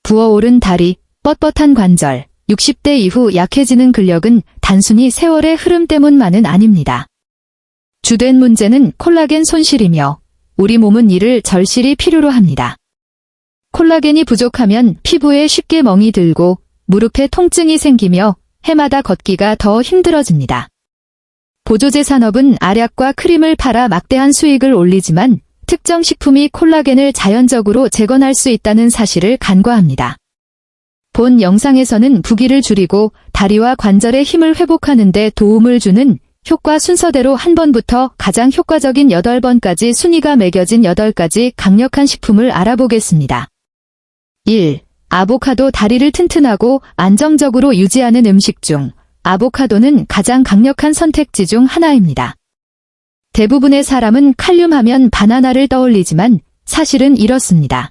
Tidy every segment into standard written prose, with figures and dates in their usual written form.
부어오른 다리, 뻣뻣한 관절, 60대 이후 약해지는 근력은 단순히 세월의 흐름 때문만은 아닙니다. 주된 문제는 콜라겐 손실이며 우리 몸은 이를 절실히 필요로 합니다. 콜라겐이 부족하면 피부에 쉽게 멍이 들고 무릎에 통증이 생기며 해마다 걷기가 더 힘들어집니다. 보조제 산업은 알약과 크림을 팔아 막대한 수익을 올리지만 특정 식품이 콜라겐을 자연적으로 재건할 수 있다는 사실을 간과합니다. 본 영상에서는 부기를 줄이고 다리와 관절의 힘을 회복하는 데 도움을 주는 효과 순서대로 한 번부터 가장 효과적인 8번까지 순위가 매겨진 8가지 강력한 식품을 알아보겠습니다. 1. 아보카도. 다리를 튼튼하고 안정적으로 유지하는 음식 중 아보카도는 가장 강력한 선택지 중 하나입니다. 대부분의 사람은 칼륨 하면 바나나를 떠올리지만 사실은 이렇습니다.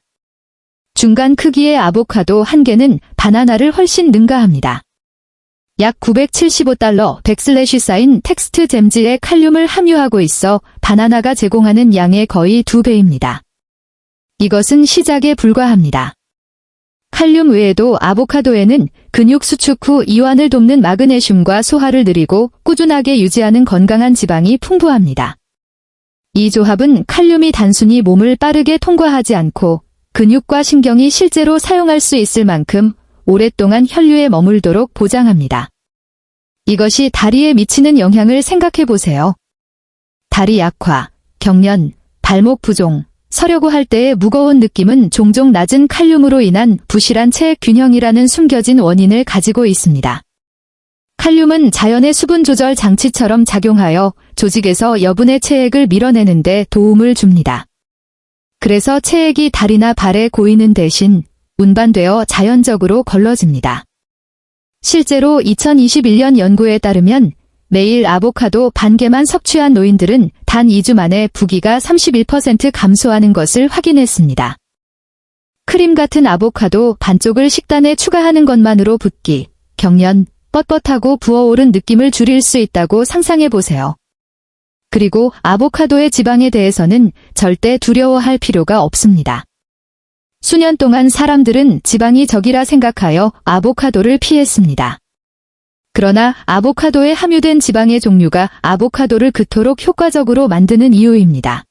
중간 크기의 아보카도 한 개는 바나나를 훨씬 능가합니다. 약 $975 백슬래시 텍스트 잼지에 칼륨을 함유하고 있어 바나나가 제공하는 양의 거의 2배입니다. 이것은 시작에 불과합니다. 칼륨 외에도 아보카도에는 근육 수축 후 이완을 돕는 마그네슘과 소화를 느리고 꾸준하게 유지하는 건강한 지방이 풍부합니다. 이 조합은 칼륨이 단순히 몸을 빠르게 통과하지 않고 근육과 신경이 실제로 사용할 수 있을 만큼 오랫동안 혈류에 머물도록 보장합니다. 이것이 다리에 미치는 영향을 생각해 보세요. 다리 약화, 경련, 발목 부종, 서려고 할 때의 무거운 느낌은 종종 낮은 칼륨으로 인한 부실한 체액 균형이라는 숨겨진 원인을 가지고 있습니다. 칼륨은 자연의 수분 조절 장치처럼 작용하여 조직에서 여분의 체액을 밀어내는 데 도움을 줍니다. 그래서 체액이 다리나 발에 고이는 대신 운반되어 자연적으로 걸러집니다. 실제로 2021년 연구에 따르면 매일 아보카도 반 개만 섭취한 노인들은 단 2주 만에 부기가 31% 감소하는 것을 확인했습니다. 크림 같은 아보카도 반쪽을 식단에 추가하는 것만으로 붓기, 경련, 뻣뻣하고 부어오른 느낌을 줄일 수 있다고 상상해 보세요. 그리고 아보카도의 지방에 대해서는 절대 두려워할 필요가 없습니다. 수년 동안 사람들은 지방이 적이라 생각하여 아보카도를 피했습니다. 그러나 아보카도에 함유된 지방의 종류가 아보카도를 그토록 효과적으로 만드는 이유입니다.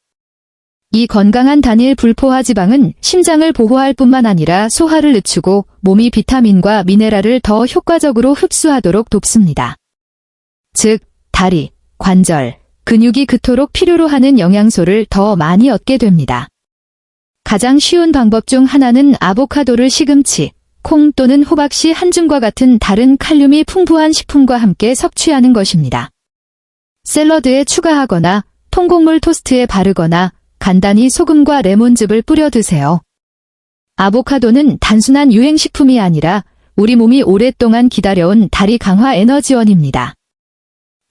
이 건강한 단일 불포화 지방은 심장을 보호할 뿐만 아니라 소화를 늦추고 몸이 비타민과 미네랄을 더 효과적으로 흡수하도록 돕습니다. 즉, 다리, 관절, 근육이 그토록 필요로 하는 영양소를 더 많이 얻게 됩니다. 가장 쉬운 방법 중 하나는 아보카도를 시금치, 콩 또는 호박씨 한 줌과 같은 다른 칼륨이 풍부한 식품과 함께 섭취하는 것입니다. 샐러드에 추가하거나 통곡물 토스트에 바르거나 간단히 소금과 레몬즙을 뿌려 드세요. 아보카도는 단순한 유행식품이 아니라 우리 몸이 오랫동안 기다려온 다리 강화 에너지원입니다.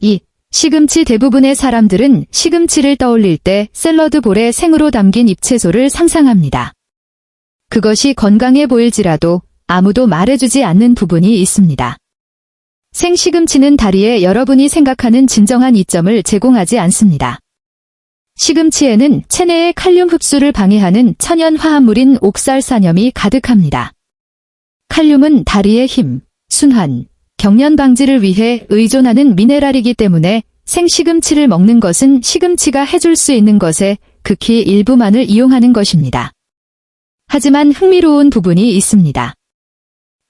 2. 시금치. 대부분의 사람들은 시금치를 떠올릴 때 샐러드 볼에 생으로 담긴 잎채소를 상상합니다. 그것이 건강해 보일지라도 아무도 말해주지 않는 부분이 있습니다. 생시금치는 다리에 여러분이 생각하는 진정한 이점을 제공하지 않습니다. 시금치에는 체내의 칼륨 흡수를 방해하는 천연 화합물인 옥살산염이 가득합니다. 칼륨은 다리의 힘, 순환, 경련 방지를 위해 의존하는 미네랄이기 때문에 생시금치를 먹는 것은 시금치가 해줄 수 있는 것의 극히 일부만을 이용하는 것입니다. 하지만 흥미로운 부분이 있습니다.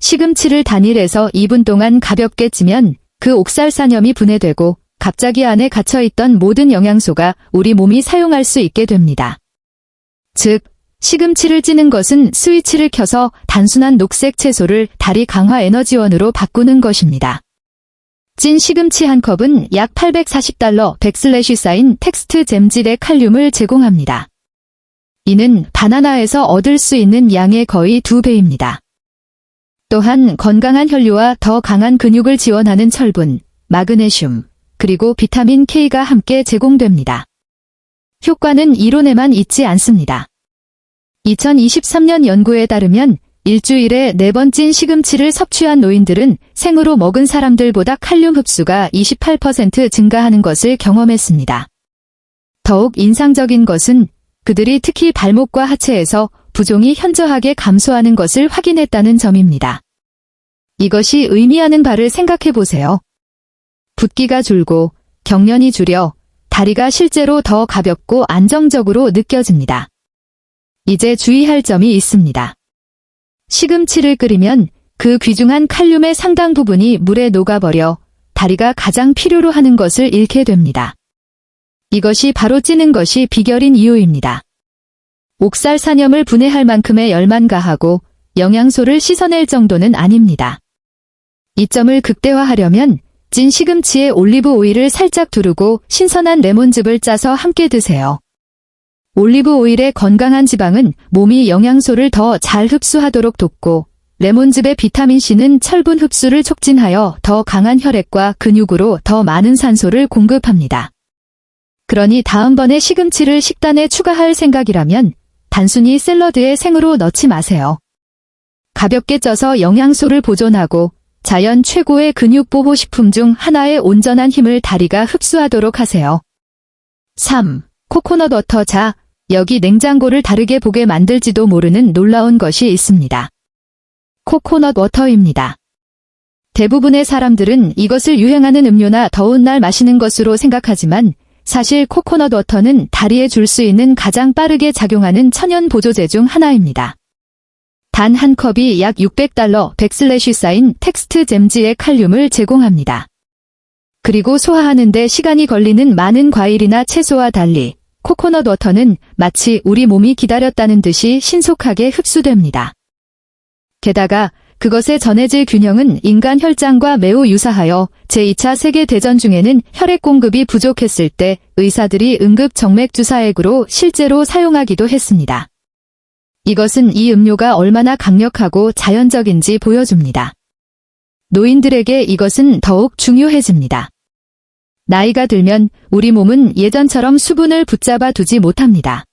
시금치를 단일해서 2분 동안 가볍게 찌면 그 옥살산염이 분해되고 갑자기 안에 갇혀있던 모든 영양소가 우리 몸이 사용할 수 있게 됩니다. 즉, 시금치를 찌는 것은 스위치를 켜서 단순한 녹색 채소를 다리 강화 에너지원으로 바꾸는 것입니다. 찐 시금치 한 컵은 약 $840 백슬래시 텍스트 잼질의 칼륨을 제공합니다. 이는 바나나에서 얻을 수 있는 양의 거의 2배입니다. 또한 건강한 혈류와 더 강한 근육을 지원하는 철분, 마그네슘, 그리고 비타민 K가 함께 제공됩니다. 효과는 이론에만 있지 않습니다. 2023년 연구에 따르면 일주일에 4번 찐 시금치를 섭취한 노인들은 생으로 먹은 사람들보다 칼륨 흡수가 28% 증가하는 것을 경험했습니다. 더욱 인상적인 것은 그들이 특히 발목과 하체에서 부종이 현저하게 감소하는 것을 확인했다는 점입니다. 이것이 의미하는 바를 생각해 보세요. 붓기가 줄고 경련이 줄여 다리가 실제로 더 가볍고 안정적으로 느껴집니다. 이제 주의할 점이 있습니다. 시금치를 끓이면 그 귀중한 칼륨의 상당 부분이 물에 녹아버려 다리가 가장 필요로 하는 것을 잃게 됩니다. 이것이 바로 찌는 것이 비결인 이유입니다. 옥살 산염을 분해할 만큼의 열만 가하고 영양소를 씻어낼 정도는 아닙니다. 이 점을 극대화하려면 찐 시금치에 올리브 오일을 살짝 두르고 신선한 레몬즙을 짜서 함께 드세요. 올리브 오일의 건강한 지방은 몸이 영양소를 더 잘 흡수하도록 돕고 레몬즙의 비타민C는 철분 흡수를 촉진하여 더 강한 혈액과 근육으로 더 많은 산소를 공급합니다. 그러니 다음번에 시금치를 식단에 추가할 생각이라면 단순히 샐러드에 생으로 넣지 마세요. 가볍게 쪄서 영양소를 보존하고 자연 최고의 근육보호식품 중 하나의 온전한 힘을 다리가 흡수하도록 하세요. 3. 코코넛 워터. 자, 여기 냉장고를 다르게 보게 만들지도 모르는 놀라운 것이 있습니다. 코코넛 워터입니다. 대부분의 사람들은 이것을 유행하는 음료나 더운 날 마시는 것으로 생각하지만 사실 코코넛 워터는 다리에 줄 수 있는 가장 빠르게 작용하는 천연 보조제 중 하나입니다. 단 한 컵이 약 $600 백슬래시 텍스트 잼지의 칼륨을 제공합니다. 그리고 소화하는 데 시간이 걸리는 많은 과일이나 채소와 달리 코코넛 워터는 마치 우리 몸이 기다렸다는 듯이 신속하게 흡수됩니다. 게다가 그것의 전해질 균형은 인간 혈장과 매우 유사하여 제2차 세계대전 중에는 혈액 공급이 부족했을 때 의사들이 응급 정맥 주사액으로 실제로 사용하기도 했습니다. 이것은 이 음료가 얼마나 강력하고 자연적인지 보여줍니다. 노인들에게 이것은 더욱 중요해집니다. 나이가 들면 우리 몸은 예전처럼 수분을 붙잡아 두지 못합니다.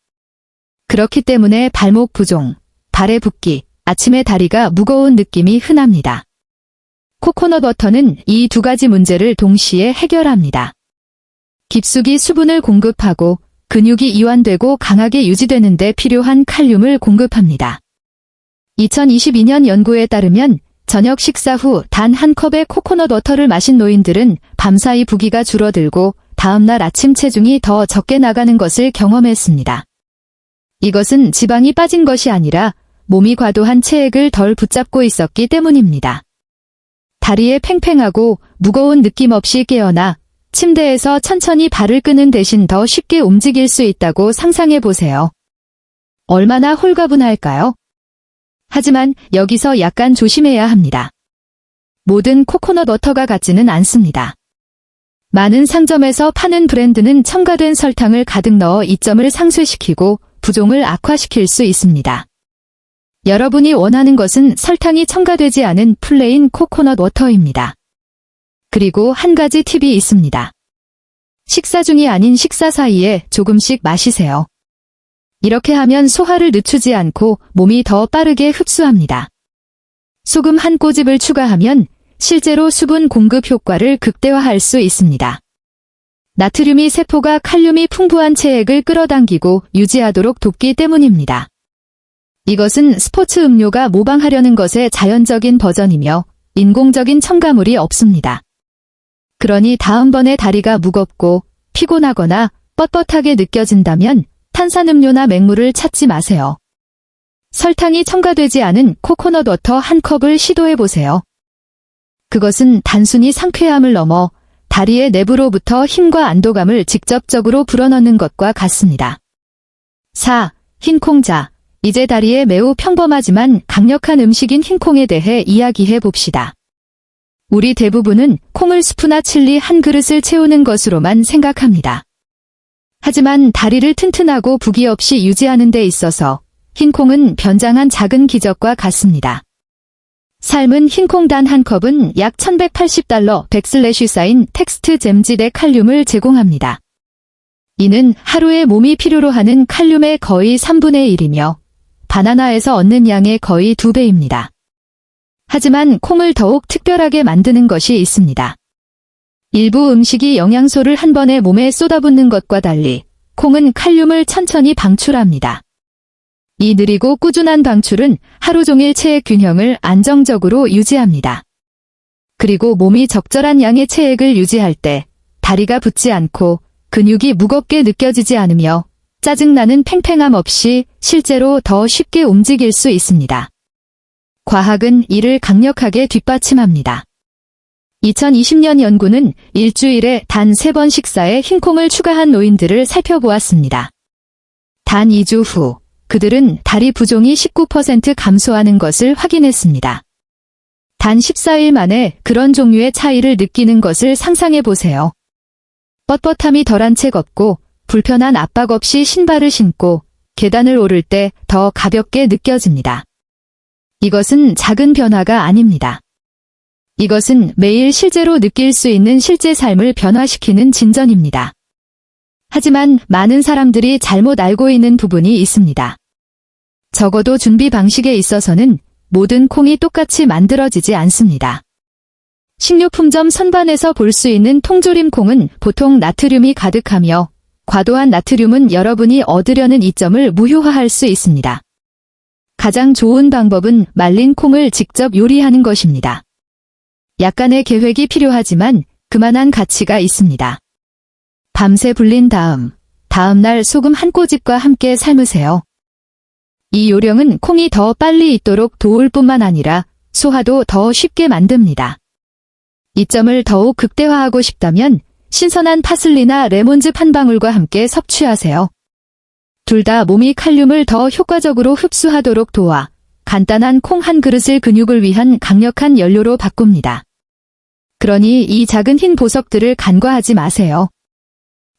그렇기 때문에 발목 부종, 발의 붓기, 아침에 다리가 무거운 느낌이 흔합니다. 코코넛 워터는 이 두 가지 문제를 동시에 해결합니다. 깊숙이 수분을 공급하고 근육이 이완되고 강하게 유지되는 데 필요한 칼륨을 공급합니다. 2022년 연구에 따르면 저녁 식사 후 단 한 컵의 코코넛 워터를 마신 노인들은 밤사이 부기가 줄어들고 다음날 아침 체중이 더 적게 나가는 것을 경험했습니다. 이것은 지방이 빠진 것이 아니라 몸이 과도한 체액을 덜 붙잡고 있었기 때문입니다. 다리에 팽팽하고 무거운 느낌 없이 깨어나 침대에서 천천히 발을 끄는 대신 더 쉽게 움직일 수 있다고 상상해 보세요. 얼마나 홀가분할까요? 하지만 여기서 약간 조심해야 합니다. 모든 코코넛 워터가 같지는 않습니다. 많은 상점에서 파는 브랜드는 첨가된 설탕을 가득 넣어 이점을 상쇄시키고 부종을 악화시킬 수 있습니다. 여러분이 원하는 것은 설탕이 첨가되지 않은 플레인 코코넛 워터입니다. 그리고 한 가지 팁이 있습니다. 식사 중이 아닌 식사 사이에 조금씩 마시세요. 이렇게 하면 소화를 늦추지 않고 몸이 더 빠르게 흡수합니다. 소금 한 꼬집을 추가하면 실제로 수분 공급 효과를 극대화할 수 있습니다. 나트륨이 세포가 칼륨이 풍부한 체액을 끌어당기고 유지하도록 돕기 때문입니다. 이것은 스포츠 음료가 모방하려는 것의 자연적인 버전이며 인공적인 첨가물이 없습니다. 그러니 다음번에 다리가 무겁고 피곤하거나 뻣뻣하게 느껴진다면 탄산음료나 맹물을 찾지 마세요. 설탕이 첨가되지 않은 코코넛 워터 한 컵을 시도해보세요. 그것은 단순히 상쾌함을 넘어 다리의 내부로부터 힘과 안도감을 직접적으로 불어넣는 것과 같습니다. 4. 흰콩자. 이제 다리에 매우 평범하지만 강력한 음식인 흰콩에 대해 이야기해 봅시다. 우리 대부분은 콩을 스프나 칠리 한 그릇을 채우는 것으로만 생각합니다. 하지만 다리를 튼튼하고 부기 없이 유지하는 데 있어서 흰콩은 변장한 작은 기적과 같습니다. 삶은 흰콩 단 한 컵은 약 $1180 백슬래시 텍스트 잼지대 칼륨을 제공합니다. 이는 하루에 몸이 필요로 하는 칼륨의 거의 3분의 1이며 바나나에서 얻는 양의 거의 2배입니다. 하지만 콩을 더욱 특별하게 만드는 것이 있습니다. 일부 음식이 영양소를 한 번에 몸에 쏟아붓는 것과 달리 콩은 칼륨을 천천히 방출합니다. 이 느리고 꾸준한 방출은 하루 종일 체액 균형을 안정적으로 유지합니다. 그리고 몸이 적절한 양의 체액을 유지할 때 다리가 붓지 않고 근육이 무겁게 느껴지지 않으며 짜증나는 팽팽함 없이 실제로 더 쉽게 움직일 수 있습니다. 과학은 이를 강력하게 뒷받침합니다. 2020년 연구는 일주일에 단 3번 식사에 흰콩을 추가한 노인들을 살펴보았습니다. 단 2주 후 그들은 다리 부종이 19% 감소하는 것을 확인했습니다. 단 14일 만에 그런 종류의 차이를 느끼는 것을 상상해 보세요. 뻣뻣함이 덜한 채 걷고 불편한 압박 없이 신발을 신고 계단을 오를 때 더 가볍게 느껴집니다. 이것은 작은 변화가 아닙니다. 이것은 매일 실제로 느낄 수 있는 실제 삶을 변화시키는 진전입니다. 하지만 많은 사람들이 잘못 알고 있는 부분이 있습니다. 적어도 준비 방식에 있어서는 모든 콩이 똑같이 만들어지지 않습니다. 식료품점 선반에서 볼 수 있는 통조림 콩은 보통 나트륨이 가득하며 과도한 나트륨은 여러분이 얻으려는 이점을 무효화할 수 있습니다. 가장 좋은 방법은 말린 콩을 직접 요리하는 것입니다. 약간의 계획이 필요하지만 그만한 가치가 있습니다. 밤새 불린 다음날 소금 한 꼬집과 함께 삶으세요. 이 요령은 콩이 더 빨리 익도록 도울 뿐만 아니라 소화도 더 쉽게 만듭니다. 이점을 더욱 극대화하고 싶다면 신선한 파슬리나 레몬즙 한 방울과 함께 섭취하세요. 둘 다 몸이 칼륨을 더 효과적으로 흡수하도록 도와 간단한 콩 한 그릇을 근육을 위한 강력한 연료로 바꿉니다. 그러니 이 작은 흰 보석들을 간과하지 마세요.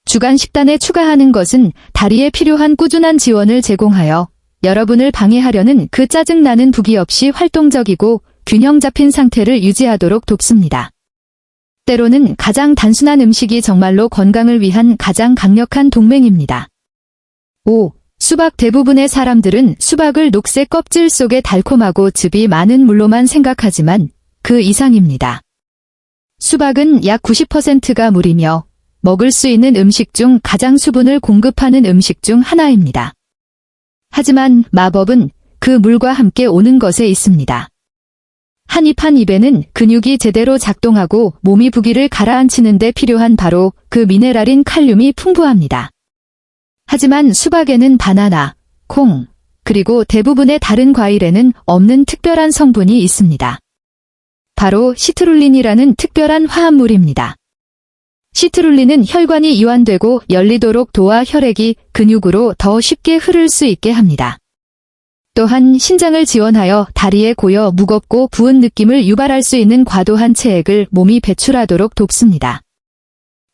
주간 식단에 추가하는 것은 다리에 필요한 꾸준한 지원을 제공하여 여러분을 방해하려는 그 짜증나는 부기 없이 활동적이고 균형 잡힌 상태를 유지하도록 돕습니다. 때로는 가장 단순한 음식이 정말로 건강을 위한 가장 강력한 동맹입니다. 5. 수박. 대부분의 사람들은 수박을 녹색 껍질 속에 달콤하고 즙이 많은 물로만 생각하지만 그 이상입니다. 수박은 약 90%가 물이며 먹을 수 있는 음식 중 가장 수분을 공급하는 음식 중 하나입니다. 하지만 마법은 그 물과 함께 오는 것에 있습니다. 한 입 한 입에는 근육이 제대로 작동하고 몸이 부기를 가라앉히는 데 필요한 바로 그 미네랄인 칼륨이 풍부합니다. 하지만 수박에는 바나나, 콩, 그리고 대부분의 다른 과일에는 없는 특별한 성분이 있습니다. 바로 시트룰린이라는 특별한 화합물입니다. 시트룰린은 혈관이 이완되고 열리도록 도와 혈액이 근육으로 더 쉽게 흐를 수 있게 합니다. 또한 신장을 지원하여 다리에 고여 무겁고 부은 느낌을 유발할 수 있는 과도한 체액을 몸이 배출하도록 돕습니다.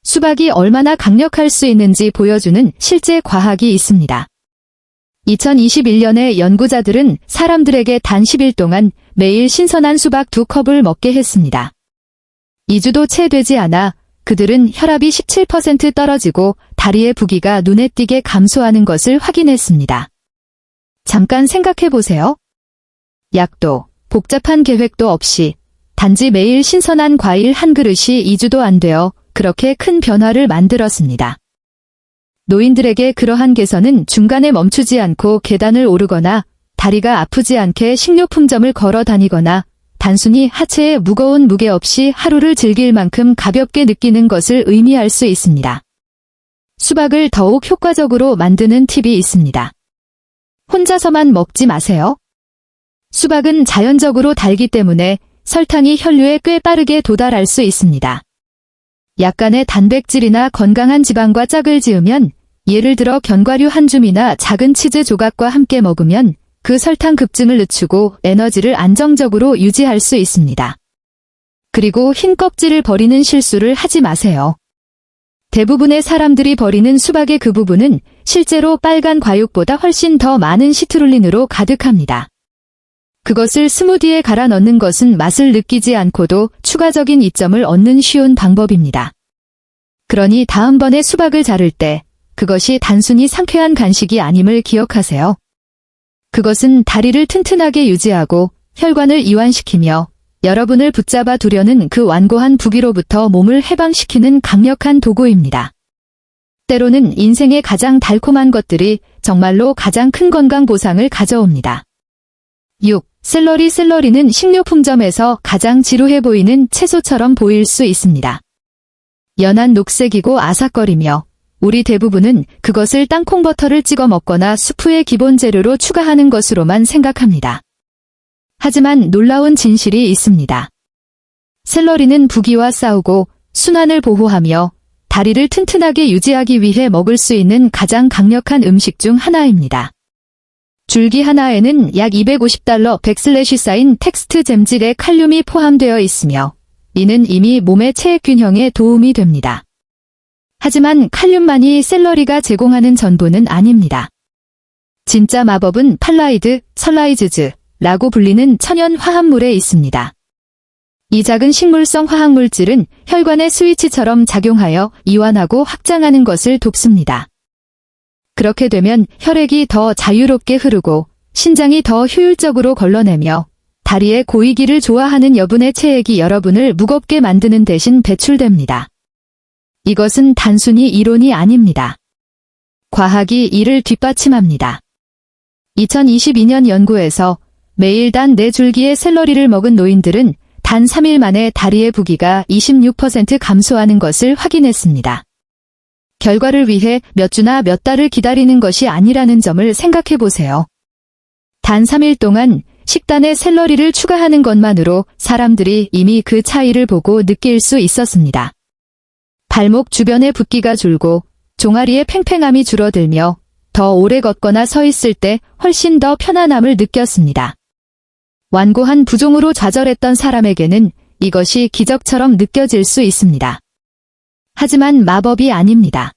수박이 얼마나 강력할 수 있는지 보여주는 실제 과학이 있습니다. 2021년에 연구자들은 사람들에게 단 10일 동안 매일 신선한 수박 2컵을 먹게 했습니다. 2주도 채 되지 않아 그들은 혈압이 17% 떨어지고 다리의 부기가 눈에 띄게 감소하는 것을 확인했습니다. 잠깐 생각해 보세요. 약도, 복잡한 계획도 없이 단지 매일 신선한 과일 한 그릇이 2주도 안 되어 그렇게 큰 변화를 만들었습니다. 노인들에게 그러한 개선은 중간에 멈추지 않고 계단을 오르거나 다리가 아프지 않게 식료품점을 걸어 다니거나 단순히 하체에 무거운 무게 없이 하루를 즐길 만큼 가볍게 느끼는 것을 의미할 수 있습니다. 수박을 더욱 효과적으로 만드는 팁이 있습니다. 혼자서만 먹지 마세요. 수박은 자연적으로 달기 때문에 설탕이 혈류에 꽤 빠르게 도달할 수 있습니다. 약간의 단백질이나 건강한 지방과 짝을 지으면 예를 들어 견과류 한 줌이나 작은 치즈 조각과 함께 먹으면 그 설탕 급증을 늦추고 에너지를 안정적으로 유지할 수 있습니다. 그리고 흰 껍질을 버리는 실수를 하지 마세요. 대부분의 사람들이 버리는 수박의 그 부분은 실제로 빨간 과육보다 훨씬 더 많은 시트룰린으로 가득합니다. 그것을 스무디에 갈아 넣는 것은 맛을 느끼지 않고도 추가적인 이점을 얻는 쉬운 방법입니다. 그러니 다음번에 수박을 자를 때 그것이 단순히 상쾌한 간식이 아님을 기억하세요. 그것은 다리를 튼튼하게 유지하고 혈관을 이완시키며 여러분을 붙잡아 두려는 그 완고한 부기로부터 몸을 해방시키는 강력한 도구입니다. 때로는 인생의 가장 달콤한 것들이 정말로 가장 큰 건강 보상을 가져옵니다. 6. 샐러리는 식료품점에서 가장 지루해 보이는 채소처럼 보일 수 있습니다. 연한 녹색이고 아삭거리며 우리 대부분은 그것을 땅콩버터를 찍어 먹거나 수프의 기본 재료로 추가하는 것으로만 생각합니다. 하지만 놀라운 진실이 있습니다. 샐러리는 부기와 싸우고 순환을 보호하며 다리를 튼튼하게 유지하기 위해 먹을 수 있는 가장 강력한 음식 중 하나입니다. 줄기 하나에는 약 250달러 100슬래시 쌓인 텍스트 잼질의 칼륨이 포함되어 있으며 이는 이미 몸의 체액 균형에 도움이 됩니다. 하지만 칼륨만이 샐러리가 제공하는 전부는 아닙니다. 진짜 마법은 설라이즈즈라고 불리는 천연 화합물에 있습니다. 이 작은 식물성 화학물질은 혈관의 스위치처럼 작용하여 이완하고 확장하는 것을 돕습니다. 그렇게 되면 혈액이 더 자유롭게 흐르고 신장이 더 효율적으로 걸러내며 다리의 고이기를 좋아하는 여분의 체액이 여러분을 무겁게 만드는 대신 배출됩니다. 이것은 단순히 이론이 아닙니다. 과학이 이를 뒷받침합니다. 2022년 연구에서 매일 단 4줄기의 샐러리를 먹은 노인들은 단 3일 만에 다리의 부기가 26% 감소하는 것을 확인했습니다. 결과를 위해 몇 주나 몇 달을 기다리는 것이 아니라는 점을 생각해 보세요. 단 3일 동안 식단에 샐러리를 추가하는 것만으로 사람들이 이미 그 차이를 보고 느낄 수 있었습니다. 발목 주변의 붓기가 줄고 종아리의 팽팽함이 줄어들며 더 오래 걷거나 서 있을 때 훨씬 더 편안함을 느꼈습니다. 완고한 부종으로 좌절했던 사람에게는 이것이 기적처럼 느껴질 수 있습니다. 하지만 마법이 아닙니다.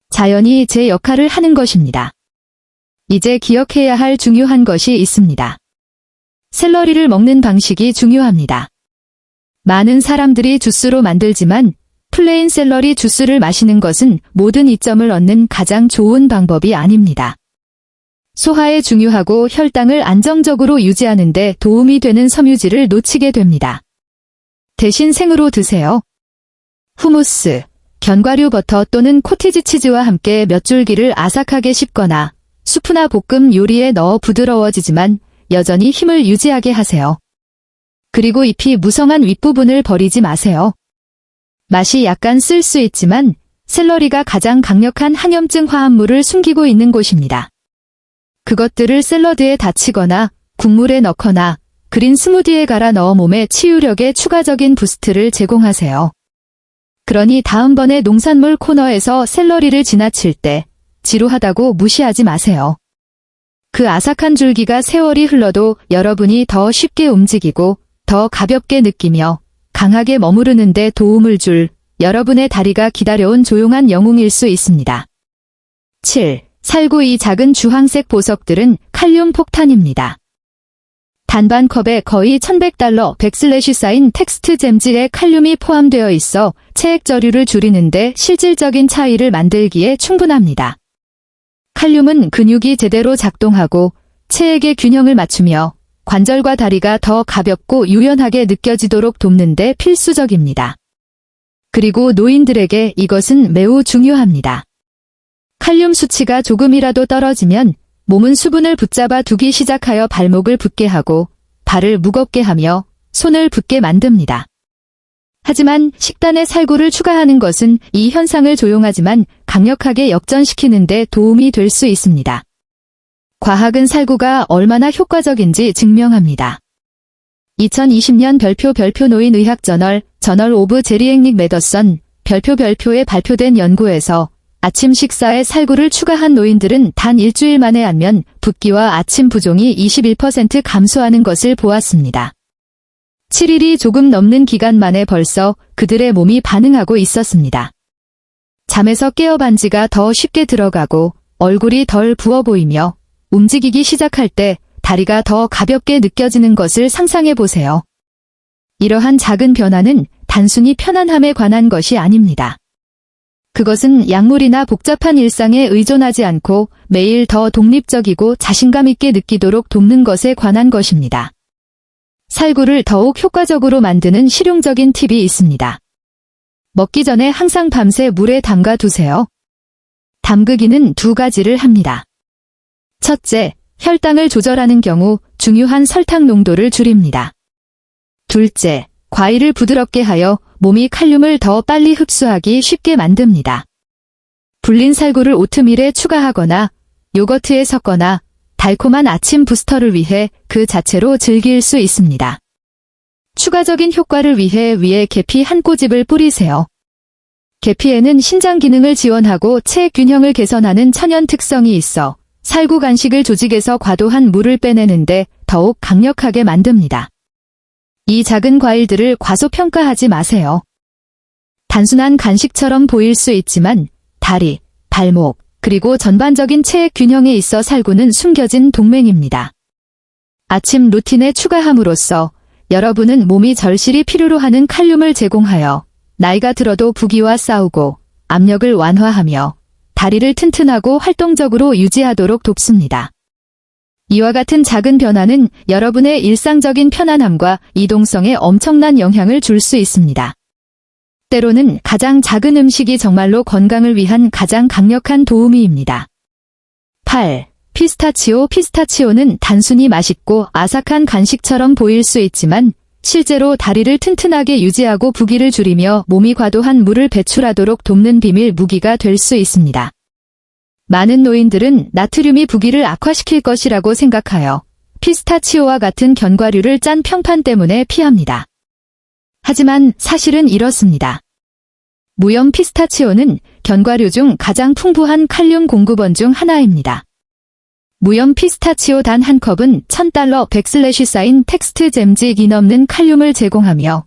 자연이 제 역할을 하는 것입니다. 이제 기억해야 할 중요한 것이 있습니다. 샐러리를 먹는 방식이 중요합니다. 많은 사람들이 주스로 만들지만 플레인 샐러리 주스를 마시는 것은 모든 이점을 얻는 가장 좋은 방법이 아닙니다. 소화에 중요하고 혈당을 안정적으로 유지하는 데 도움이 되는 섬유질을 놓치게 됩니다. 대신 생으로 드세요. 후무스, 견과류 버터 또는 코티지 치즈와 함께 몇 줄기를 아삭하게 씹거나 수프나 볶음 요리에 넣어 부드러워지지만 여전히 힘을 유지하게 하세요. 그리고 잎이 무성한 윗부분을 버리지 마세요. 맛이 약간 쓸 수 있지만 샐러리가 가장 강력한 항염증 화합물을 숨기고 있는 곳입니다. 그것들을 샐러드에 다치거나 국물에 넣거나 그린 스무디에 갈아 넣어 몸의 치유력에 추가적인 부스트를 제공하세요. 그러니 다음번에 농산물 코너에서 샐러리를 지나칠 때 지루하다고 무시하지 마세요. 그 아삭한 줄기가 세월이 흘러도 여러분이 더 쉽게 움직이고 더 가볍게 느끼며 강하게 머무르는 데 도움을 줄 여러분의 다리가 기다려온 조용한 영웅일 수 있습니다. 7. 살구 이 작은 주황색 보석들은 칼륨 폭탄입니다. 단반 컵에 거의 1100달러 100슬래시 쌓인 텍스트 잼질에 칼륨이 포함되어 있어 체액 저류를 줄이는데 실질적인 차이를 만들기에 충분합니다. 칼륨은 근육이 제대로 작동하고 체액의 균형을 맞추며 관절과 다리가 더 가볍고 유연하게 느껴지도록 돕는 데 필수적입니다. 그리고 노인들에게 이것은 매우 중요합니다. 칼륨 수치가 조금이라도 떨어지면 몸은 수분을 붙잡아 두기 시작하여 발목을 붓게 하고 발을 무겁게 하며 손을 붓게 만듭니다. 하지만 식단에 살구를 추가하는 것은 이 현상을 조용하지만 강력하게 역전시키는 데 도움이 될 수 있습니다. 과학은 살구가 얼마나 효과적인지 증명합니다. 2020년 별표 노인의학 저널 오브 제리앵릭 메더선 별표에 발표된 연구에서 아침 식사에 살구를 추가한 노인들은 단 일주일 만에 안면 붓기와 아침 부종이 21% 감소하는 것을 보았습니다. 7일이 조금 넘는 기간 만에 벌써 그들의 몸이 반응하고 있었습니다. 잠에서 깨어 반지가 더 쉽게 들어가고 얼굴이 덜 부어 보이며 움직이기 시작할 때 다리가 더 가볍게 느껴지는 것을 상상해 보세요. 이러한 작은 변화는 단순히 편안함에 관한 것이 아닙니다. 그것은 약물이나 복잡한 일상에 의존하지 않고 매일 더 독립적이고 자신감 있게 느끼도록 돕는 것에 관한 것입니다. 살구를 더욱 효과적으로 만드는 실용적인 팁이 있습니다. 먹기 전에 항상 밤새 물에 담가 두세요. 담그기는 두 가지를 합니다. 첫째, 혈당을 조절하는 경우 중요한 설탕 농도를 줄입니다. 둘째, 과일을 부드럽게 하여 몸이 칼륨을 더 빨리 흡수하기 쉽게 만듭니다. 불린 살구를 오트밀에 추가하거나 요거트에 섞거나 달콤한 아침 부스터를 위해 그 자체로 즐길 수 있습니다. 추가적인 효과를 위해 위에 계피 한 꼬집을 뿌리세요. 계피에는 신장 기능을 지원하고 체액 균형을 개선하는 천연 특성이 있어 살구 간식을 조직에서 과도한 물을 빼내는데 더욱 강력하게 만듭니다. 이 작은 과일들을 과소평가하지 마세요. 단순한 간식처럼 보일 수 있지만 다리, 발목, 그리고 전반적인 체액 균형에 있어 살구는 숨겨진 동맹입니다. 아침 루틴에 추가함으로써 여러분은 몸이 절실히 필요로 하는 칼륨을 제공하여 나이가 들어도 부기와 싸우고 압력을 완화하며 다리를 튼튼하고 활동적으로 유지하도록 돕습니다. 이와 같은 작은 변화는 여러분의 일상적인 편안함과 이동성에 엄청난 영향을 줄 수 있습니다. 때로는 가장 작은 음식이 정말로 건강을 위한 가장 강력한 도우미입니다. 8. 피스타치오. 피스타치오는 단순히 맛있고 아삭한 간식처럼 보일 수 있지만 실제로 다리를 튼튼하게 유지하고 부기를 줄이며 몸이 과도한 물을 배출하도록 돕는 비밀 무기가 될 수 있습니다. 많은 노인들은 나트륨이 부기를 악화시킬 것이라고 생각하여 피스타치오와 같은 견과류를 짠 평판 때문에 피합니다. 하지만 사실은 이렇습니다. 무염 피스타치오는 견과류 중 가장 풍부한 칼륨 공급원 중 하나입니다. 무염 피스타치오 단 한 컵은 $1000 백슬래시 사인 텍스트 잼직이 넘는 칼륨을 제공하며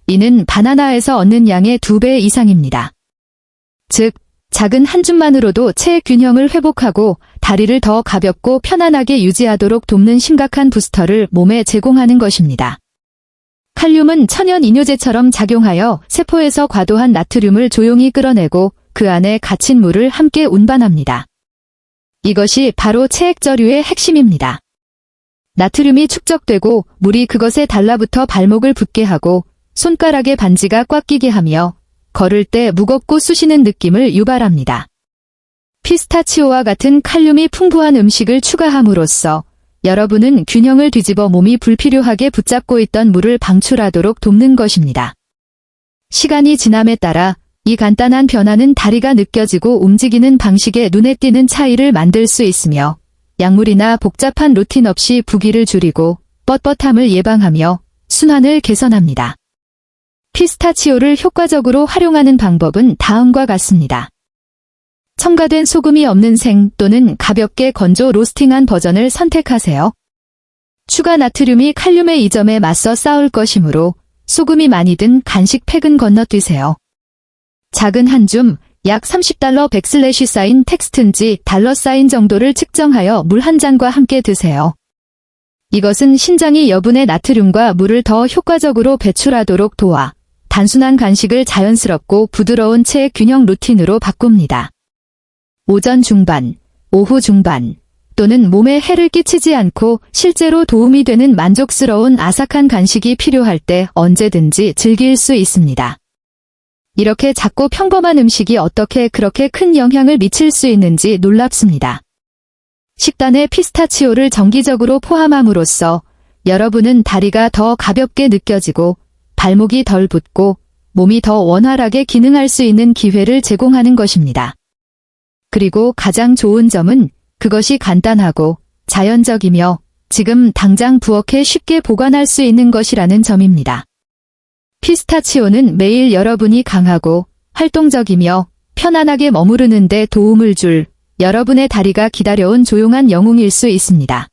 이는 바나나에서 얻는 양의 2배 이상입니다. 즉, 작은 한 줌만으로도 체액 균형을 회복하고 다리를 더 가볍고 편안하게 유지하도록 돕는 심각한 부스터를 몸에 제공하는 것입니다. 칼륨은 천연 이뇨제처럼 작용하여 세포에서 과도한 나트륨을 조용히 끌어내고 그 안에 갇힌 물을 함께 운반합니다. 이것이 바로 체액저류의 핵심입니다. 나트륨이 축적되고 물이 그것에 달라붙어 발목을 붓게 하고 손가락에 반지가 꽉 끼게 하며 걸을 때 무겁고 쑤시는 느낌을 유발합니다. 피스타치오와 같은 칼륨이 풍부한 음식을 추가함으로써 여러분은 균형을 뒤집어 몸이 불필요하게 붙잡고 있던 물을 방출하도록 돕는 것입니다. 시간이 지남에 따라 이 간단한 변화는 다리가 느껴지고 움직이는 방식에 눈에 띄는 차이를 만들 수 있으며 약물이나 복잡한 루틴 없이 부기를 줄이고 뻣뻣함을 예방하며 순환을 개선합니다. 피스타치오를 효과적으로 활용하는 방법은 다음과 같습니다. 첨가된 소금이 없는 생 또는 가볍게 건조 로스팅한 버전을 선택하세요. 추가 나트륨이 칼륨의 이점에 맞서 싸울 것이므로 소금이 많이 든 간식 팩은 건너뛰세요. 작은 한 줌, 약 $30 백슬래시 사인 텍스트인지 달러 사인 정도를 측정하여 물 한 잔과 함께 드세요. 이것은 신장이 여분의 나트륨과 물을 더 효과적으로 배출하도록 도와 단순한 간식을 자연스럽고 부드러운 체액 균형 루틴으로 바꿉니다. 오전 중반, 오후 중반 또는 몸에 해를 끼치지 않고 실제로 도움이 되는 만족스러운 아삭한 간식이 필요할 때 언제든지 즐길 수 있습니다. 이렇게 작고 평범한 음식이 어떻게 그렇게 큰 영향을 미칠 수 있는지 놀랍습니다. 식단에 피스타치오를 정기적으로 포함함으로써 여러분은 다리가 더 가볍게 느껴지고 발목이 덜 붓고 몸이 더 원활하게 기능할 수 있는 기회를 제공하는 것입니다. 그리고 가장 좋은 점은 그것이 간단하고 자연적이며 지금 당장 부엌에 쉽게 보관할 수 있는 것이라는 점입니다. 피스타치오는 매일 여러분이 강하고 활동적이며 편안하게 머무르는 데 도움을 줄 여러분의 다리가 기다려온 조용한 영웅일 수 있습니다.